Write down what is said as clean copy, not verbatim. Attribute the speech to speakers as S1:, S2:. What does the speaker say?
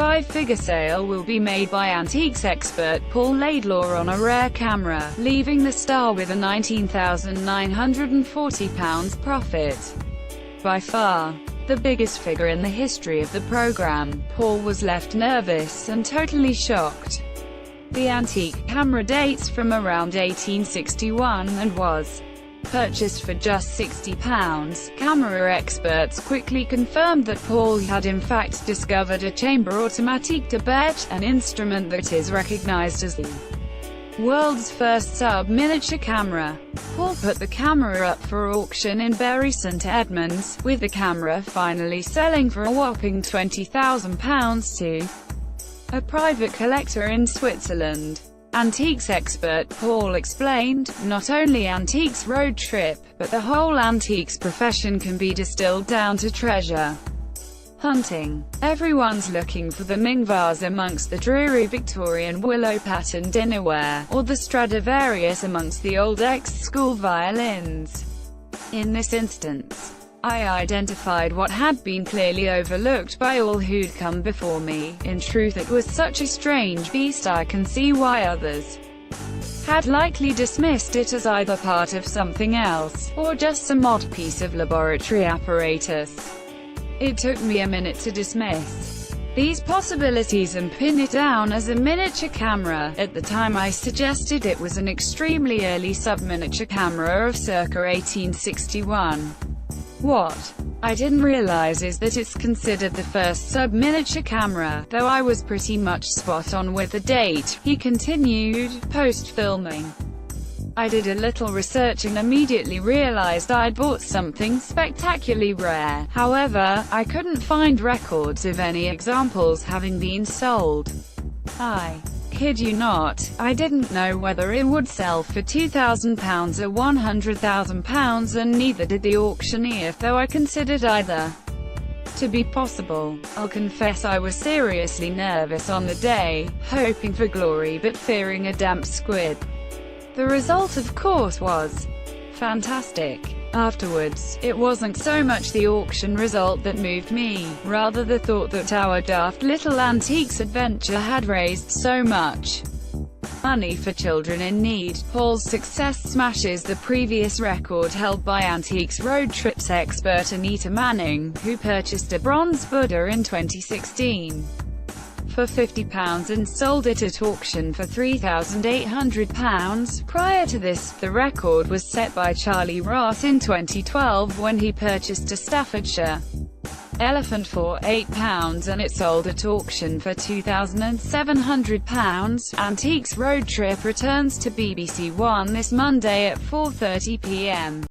S1: five-figure sale will be made by antiques expert Paul Laidlaw on a rare camera, leaving the star with a £19,940 profit. By far the biggest figure in the history of the program, Paul was left nervous and totally shocked. The antique camera dates from around 1861 and was purchased for just £60. Camera experts quickly confirmed that Paul had in fact discovered a chamber automatique de bête, an instrument that is recognized as the world's first sub-miniature camera. Paul put the camera up for auction in Bury St Edmunds, with the camera finally selling for a whopping £20,000 to a private collector in Switzerland. Antiques expert Paul explained, "Not only Antiques Road Trip, but the whole antiques profession can be distilled down to treasure hunting. Everyone's looking for the Ming vase amongst the dreary Victorian willow-patterned dinnerware, or the Stradivarius amongst the old ex-school violins. In this instance, I identified what had been clearly overlooked by all who'd come before me. In truth, it was such a strange beast I can see why others had likely dismissed it as either part of something else, or just some odd piece of laboratory apparatus. It took me a minute to dismiss these possibilities and pin it down as a miniature camera. At the time I suggested it was an extremely early sub-miniature camera of circa 1861. What I didn't realize is that it's considered the first sub-miniature camera, though I was pretty much spot on with the date," he continued. Post-filming, I did a little research and immediately realized I'd bought something spectacularly rare. However, I couldn't find records of any examples having been sold. I kid you not, I didn't know whether it would sell for £2,000 or £100,000, and neither did the auctioneer, though I considered either to be possible. I'll confess I was seriously nervous on the day, hoping for glory but fearing a damp squib. The result, of course, was fantastic. Afterwards, it wasn't so much the auction result that moved me, rather the thought that our daft little antiques adventure had raised so much money for children in need. Paul's success smashes the previous record held by Antiques Road Trips expert Anita Manning, who purchased a bronze Buddha in 2016 for £50 and sold it at auction for £3,800. Prior to this, the record was set by Charlie Ross in 2012 when he purchased a Staffordshire elephant for £8 and it sold at auction for £2,700. Antiques Road Trip returns to BBC One this Monday at 4:30 p.m.